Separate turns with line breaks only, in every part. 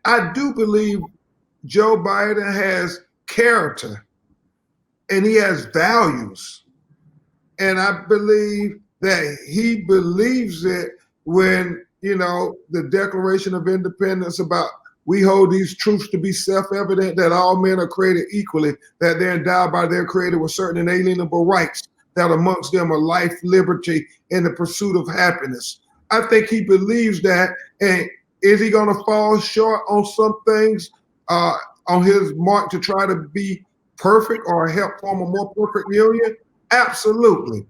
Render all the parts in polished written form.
I do believe Joe Biden has character and he has values. And I believe that he believes it when, the Declaration of Independence about we hold these truths to be self-evident that all men are created equally, that they're endowed by their creator with certain inalienable rights, that amongst them are life, liberty, and the pursuit of happiness. I think he believes that. And is he going to fall short on some things on his mark to try to be perfect or help form a more perfect union? Absolutely.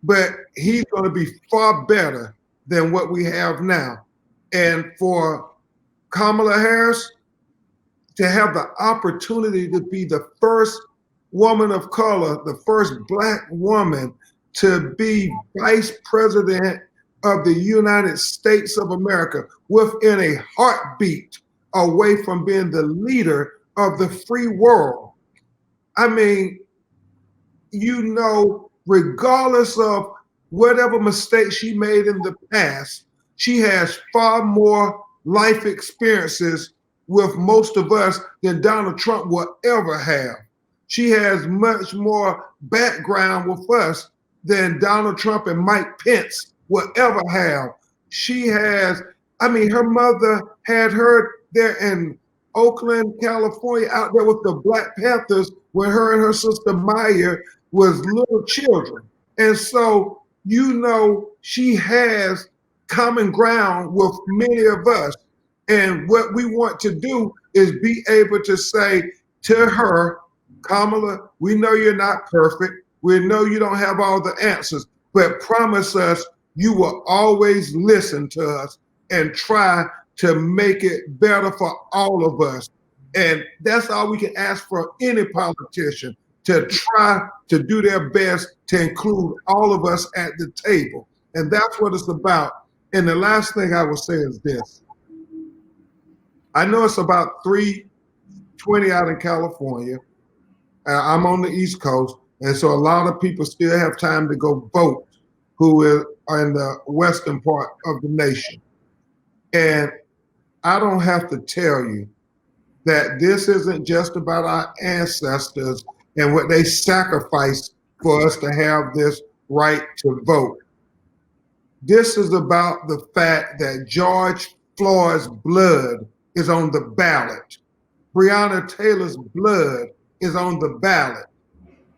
But he's going to be far better than what we have now. And for Kamala Harris to have the opportunity to be the first woman of color, the first Black woman to be vice president of the United States of America within a heartbeat away from being the leader of the free world. I mean, regardless of whatever mistakes she made in the past, she has far more life experiences with most of us than Donald Trump will ever have. She has much more background with us than Donald Trump and Mike Pence will ever have. She has, her mother had her there in Oakland, California, out there with the Black Panthers when her and her sister Maya was little children. And so, she has common ground with many of us. And what we want to do is be able to say to her, Kamala, we know you're not perfect. We know you don't have all the answers, but promise us you will always listen to us and try to make it better for all of us. And that's all we can ask for any politician, to try to do their best to include all of us at the table. And that's what it's about. And the last thing I will say is this. I know it's about 3:20 out in California. I'm on the East Coast. And so a lot of people still have time to go vote who are in the western part of the nation. And I don't have to tell you that this isn't just about our ancestors and what they sacrificed for us to have this right to vote. This is about the fact that George Floyd's blood is on the ballot. Breonna Taylor's blood is on the ballot.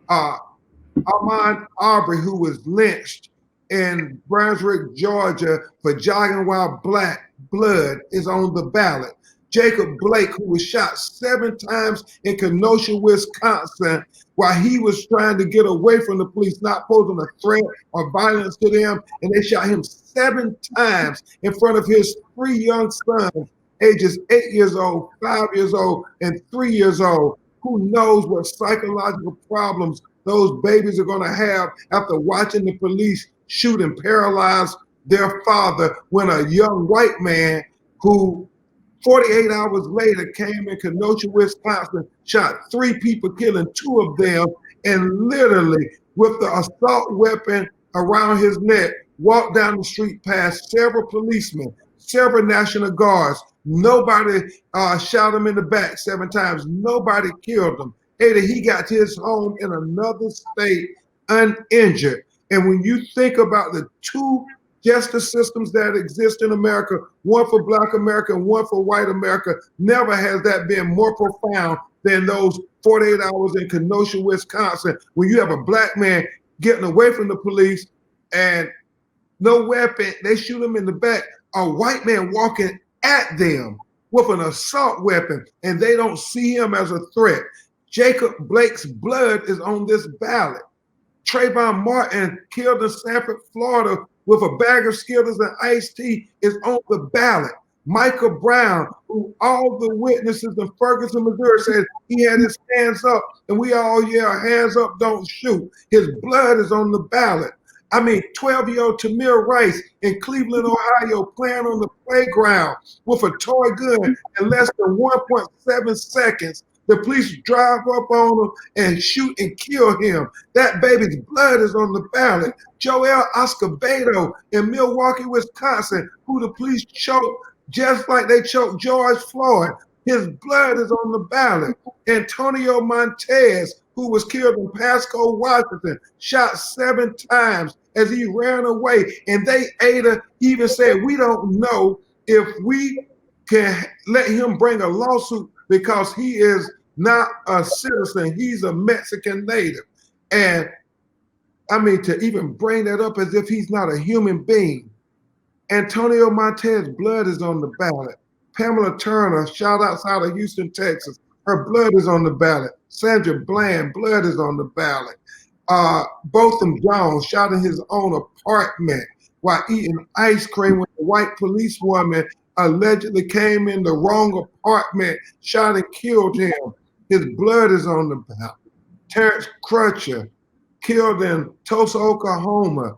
Ahmaud Arbery, who was lynched in Brunswick, Georgia for jogging while Black, blood is on the ballot. Jacob Blake, who was shot 7 times in Kenosha, Wisconsin, while he was trying to get away from the police, not posing a threat or violence to them, and they shot him 7 times in front of his 3 young sons, ages 8 years old, 5 years old, and 3 years old. Who knows what psychological problems those babies are going to have after watching the police shoot and paralyze their father, when a young white man who 48 hours later came in Kenosha, Wisconsin, shot 3 people, killing 2 of them, and literally with the assault weapon around his neck, walked down the street past several policemen, several National Guards. Nobody shot him in the back 7 times. Nobody killed him. Aida, he got to his home in another state uninjured. And when you think about the 2 justice systems that exist in America, one for Black America and one for white America, never has that been more profound than those 48 hours in Kenosha, Wisconsin, when you have a Black man getting away from the police and no weapon, they shoot him in the back, a white man walking at them with an assault weapon, and they don't see him as a threat. Jacob Blake's blood is on this ballot. Trayvon Martin, killed in Sanford, Florida, with a bag of Skittles and iced tea, is on the ballot. Michael Brown, who all the witnesses in Ferguson, Missouri said he had his hands up, and we all yell, hands up, don't shoot. His blood is on the ballot. 12-year-old Tamir Rice in Cleveland, Ohio, playing on the playground with a toy gun in less than 1.7 seconds. The police drive up on him and shoot and kill him. That baby's blood is on the ballot. Joel Escobedo in Milwaukee, Wisconsin, who the police choked just like they choked George Floyd. His blood is on the ballot. Antonio Montez, who was killed in Pasco, Washington, shot 7 times as he ran away. And Aida even said, we don't know if we can let him bring a lawsuit because he is not a citizen. He's a Mexican native. And I mean, to even bring that up as if he's not a human being. Antonio Montez's blood is on the ballot. Pamela Turner, shot outside of Houston, Texas. Her blood is on the ballot. Sandra Bland, blood is on the ballot. Botham Jones, shot in his own apartment while eating ice cream when a white policewoman allegedly came in the wrong apartment, shot and killed him. His blood is on the ballot. Terrence Crutcher, killed in Tulsa, Oklahoma,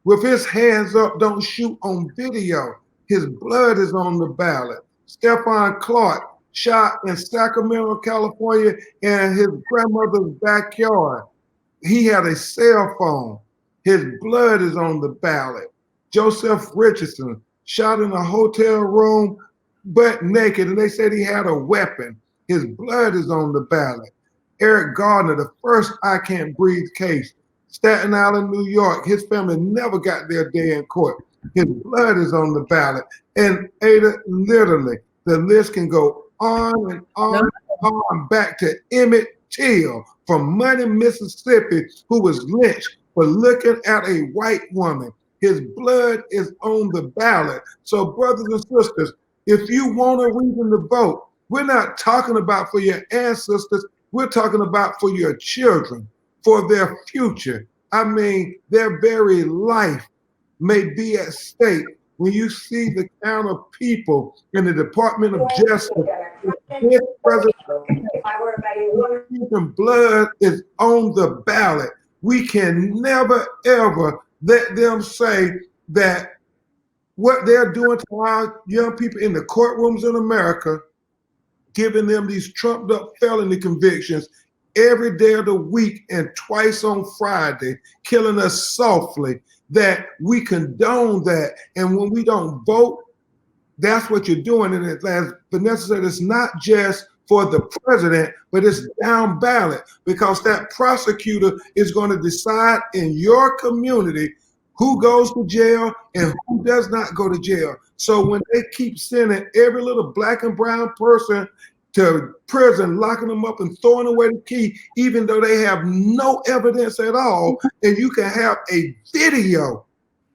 with his hands up, don't shoot on video. His blood is on the ballot. Stephon Clark, shot in Sacramento, California, in his grandmother's backyard. He had a cell phone. His blood is on the ballot. Joseph Richardson, shot in a hotel room, butt naked, and they said he had a weapon. His blood is on the ballot. Eric Gardner, the first I Can't Breathe case, Staten Island, New York. His family never got their day in court. His blood is on the ballot. And Aida, literally, the list can go on and on and on, back to Emmett Till from Money, Mississippi, who was lynched for looking at a white woman. His blood is on the ballot. So, brothers and sisters, if you want a reason to vote, we're not talking about for your ancestors. We're talking about for your children, for their future. I mean, their very life may be at stake when you see the kind of people in the Department of Justice. This president, blood is on the ballot. We can never, ever let them say that what they're doing to our young people in the courtrooms in America, giving them these trumped up felony convictions every day of the week and twice on Friday, killing us softly, that we condone that. And when we don't vote, that's what you're doing. And as Vanessa said, it's not just for the president, but it's down ballot, because that prosecutor is going to decide in your community who goes to jail and who does not go to jail. So when they keep sending every little black and brown person to prison, locking them up and throwing away the key, even though they have no evidence at all, and you can have a video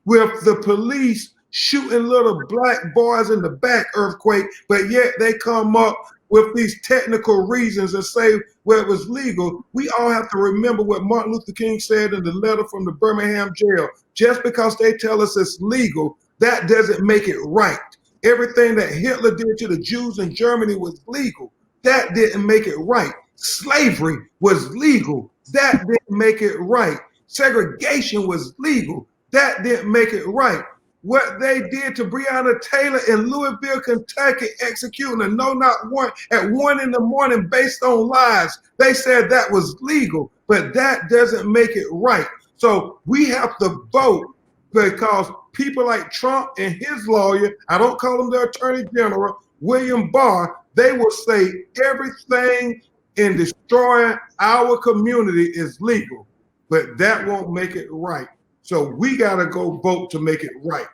with the police shooting little black boys in the back, earthquake, but yet they come up with these technical reasons and say, well, it was legal. We all have to remember what Martin Luther King said in the letter from the Birmingham jail. Just because they tell us it's legal, that doesn't make it right. Everything that Hitler did to the Jews in Germany was legal. That didn't make it right. Slavery was legal. That didn't make it right. Segregation was legal. That didn't make it right. What they did to Breonna Taylor in Louisville, Kentucky, executing a no-knock warrant at 1 a.m. based on lies, they said that was legal, but that doesn't make it right. So we have to vote, because people like Trump and his lawyer, I don't call him the Attorney General, William Barr, they will say everything in destroying our community is legal, but that won't make it right. So we got to go vote to make it right.